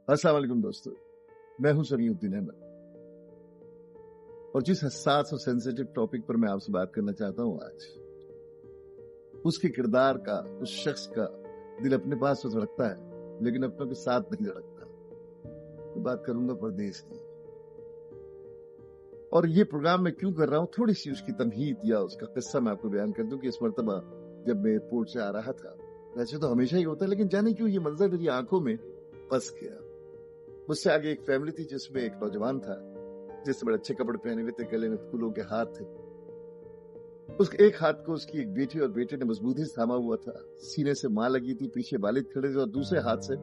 अस्सलाम वालेकुम दोस्तों, मैं हूं समीउद्दीन अहमद और जिस हसास और सेंसिटिव टॉपिक पर मैं आपसे बात करना चाहता हूं आज, उसके किरदार का, उस शख्स का दिल अपने पास तो धड़कता है लेकिन अपनों के साथ नहीं धड़कता। मैं बात करूंगा परदेश की। और ये प्रोग्राम मैं क्यों कर रहा हूं, थोड़ी सी उसकी तमहीद या उसका किस्सा मैं आपको बयान कर दूं कि इस मर्तबा जब मैं एयरपोर्ट से आ रहा था, वैसे तो हमेशा ही होता है लेकिन जाने क्यों ये मंजर मेरी आंखों में फंस गया। मुझसे आगे एक फैमिली थी जिसमें एक नौजवान था जिससे बड़े अच्छे कपड़े पहने हुए थे, गले में फूलों के हाथ थे। उसके एक हाथ को उसकी एक बेटी और बेटे ने मजबूती से थामा हुआ था, सीने से मां लगी थी, पीछे वालिद खड़े थे और दूसरे हाथ से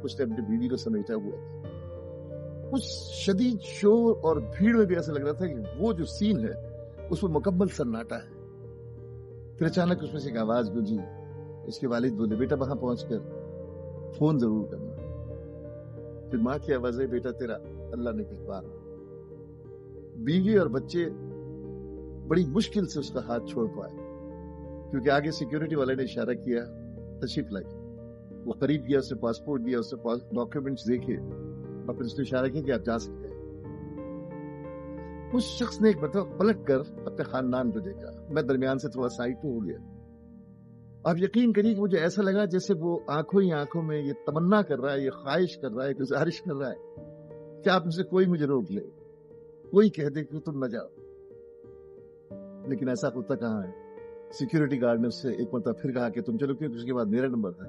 उसने अपनी बीवी को समेटा हुआ था। उस शदीद शोर और भीड़ में भी ऐसा लग रहा था कि वो जो सीन है उसमें मुकम्मल सन्नाटा है। फिर अचानक उसमें से एक आवाज गूंजी। इसके वालिद बोले, बेटा वहां पहुंचकर फोन जरूर करना। फिर माँ की आवाज है, बेटा तेरा अल्लाह ने कहवा। बीवी और बच्चे बड़ी मुश्किल से उसका हाथ छोड़ पाए क्योंकि आगे सिक्योरिटी वाले ने इशारा किया तशरीफ लाइए। वो करीब गया, उसने पासपोर्ट दिया, उसने डॉक्यूमेंट्स देखे और फिर उसने इशारा किया कि आप जा सकते हैं। उस शख्स ने एक मतलब पलट कर अपने खानदान को देखा। मैं दरमियान से थोड़ा साइड हो गया। आप यकीन करिए कि मुझे ऐसा लगा जैसे वो आंखों ही आंखों में ये तमन्ना कर रहा है, ये ख्वाहिश कर रहा है, गुजारिश कर रहा है कि आप मुझसे कोई मुझे रोक ले, कोई कह दे कि तुम न जाओ। लेकिन ऐसा होता कहाँ है। सिक्योरिटी गार्ड ने उससे एक मरतबा फिर कहा कि तुम चलो, क्योंकि उसके बाद मेरा नंबर था।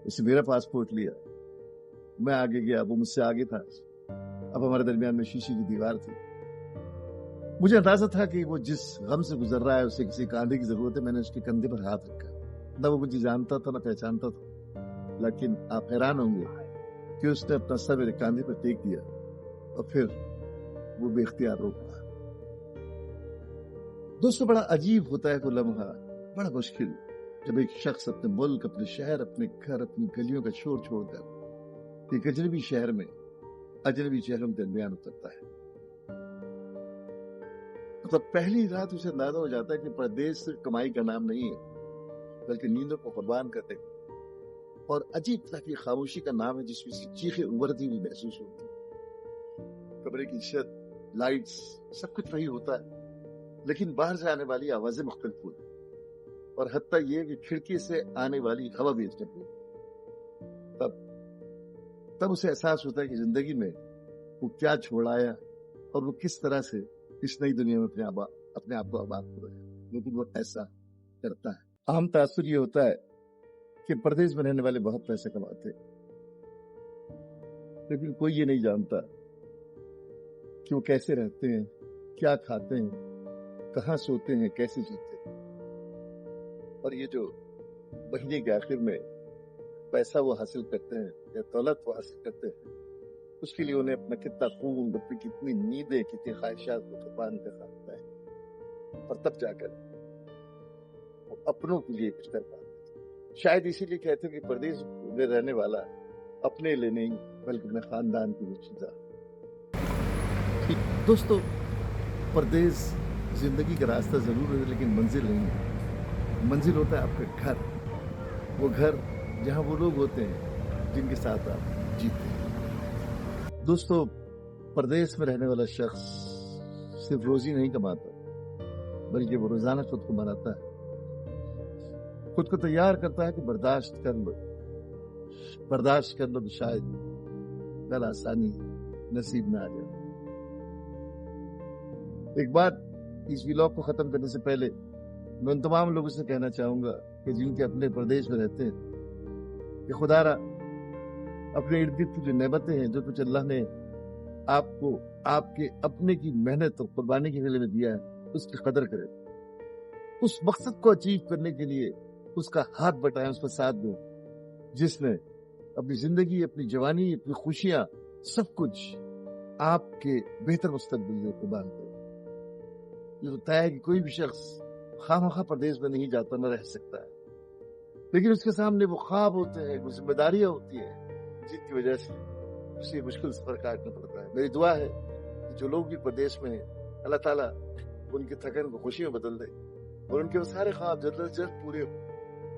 इससे मेरा पासपोर्ट लिया, मैं आगे गया, वो मुझसे आगे था। अब हमारे दरमियान में शीशे की दीवार थी। मुझे अंदाजा था कि वो जिस गम से गुजर रहा है उसे किसी कंधे की जरूरत है। मैंने उसके कंधे पर हाथ रखा। न वो मुझे जानता था न पहचानता था, लेकिन आप हैरान होंगे कि उसने अपना सर मेरे कंधे पर टेक दिया और फिर वो बेख्तियार रोक रहा। दोस्तों, बड़ा अजीब होता है वो लम्हा, बड़ा मुश्किल, जब एक शख्स अपने मुल्क, अपने शहर, अपने घर, अपनी गलियों का शोर छोड़कर एक अजनबी शहर में अजनबी शहरों के दरमियान उतरता है। तो पहली रात उसे अंदाजा हो जाता है कि परदेश सिर्फ कमाई का नाम नहीं है, बल्कि नींदों को कुर्बान करने और अजीब तरह की खामोशी का नाम है जिसमें से चीखें उभरती हुई महसूस होती है। कमरे की छत, लाइट्स, सब कुछ वही होता है, लेकिन बाहर से आने वाली आवाजें मुख्तलिफ होती हैं और हत्ता ये कि खिड़की से आने वाली हवा भी मुख्तलिफ होती है। तब उसे एहसास होता है कि जिंदगी में वो क्या छोड़ आया और वो किस तरह से इस नई दुनिया में अपने आप को आबाद कर रहे हैं। लेकिन वो ऐसा करता है। आम तासुर ये होता है कि परदेश में रहने वाले बहुत पैसे कमाते हैं, लेकिन कोई ये नहीं जानता कि वो कैसे रहते हैं, क्या खाते हैं, कहाँ सोते हैं, कैसे जीते हैं। और ये जो महीने के आखिर में पैसा वो हासिल करते हैं या दौलत वो हासिल करते हैं, उसके लिए उन्हें अपना कितना खून, अपनी कितनी नींदें, कितनी ख्वाहिशात को कुर्बान करना होता है और तब जाकर वो अपनों के लिए कुछ कर पाते हैं। शायद इसीलिए कहते हैं कि परदेश में रहने वाला अपने लिए नहीं बल्कि अपने खानदान के लिए चीजा। दोस्तों, परदेश जिंदगी का रास्ता जरूर है लेकिन मंजिल नहीं है। मंजिल होता है आपका घर, वो घर जहां वो लोग होते हैं जिनके साथ आप जीते हैं। दोस्तों, परदेश में रहने वाला शख्स सिर्फ रोजी नहीं कमाता बल्कि वो रोजाना खुद को बनाता है, खुद को तैयार करता है कि बर्दाश्त कर लो तो शायद कल आसानी नसीब में आ जाए। एक बात, इस व्लॉग को खत्म करने से पहले मैं उन तमाम लोगों से कहना चाहूंगा कि जिनके अपने प्रदेश में रहते हैं कि खुदारा अपने इर्द गिर्द की जो नेमतें हैं, जो कुछ अल्लाह ने आपको आपके अपने की मेहनत और कुर्बानी के लिए दिया है, उसकी कदर करें। उस मकसद को अचीव करने के लिए उसका हाथ बटाएं, उसका साथ दो जिसने अपनी जिंदगी, अपनी जवानी, अपनी खुशियां, सब कुछ आपके बेहतर मुस्तकबिल में कुर्बान करे। ये होता है कि कोई भी शख्स खामखा परदेश में नहीं जाता, न रह सकता है, लेकिन उसके सामने वो ख्वाब होते हैं, वो जिम्मेदारियां होती हैं जिनकी वजह से उसे मुश्किल सफर काटना पड़ता है। मेरी दुआ है कि जो लोग भी प्रदेश में हैं, अल्लाह ताला उनकी थकन को खुशी में बदल दे और उनके वो सारे ख्वाब जल्द से जल्द पूरे हो,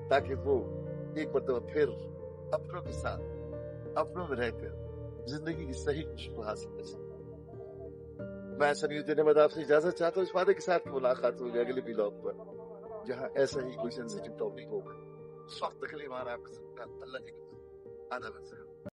ताकि वो एक मरतबा फिर अपनों के साथ अपनों में रहकर जिंदगी की सही खुशबू हासिल कर सकते। मैं सनीउद्दीन अहमद आपसे इजाजत चाहता हूँ, इस वादे के साथ मुलाकात होगी अगले व्लॉग पर, जहाँ ऐसा ही कोई सेंसिटिव टॉपिक होगा। उस वक्त तक के लिए हमारा आपका अल्लाह ने आदाब।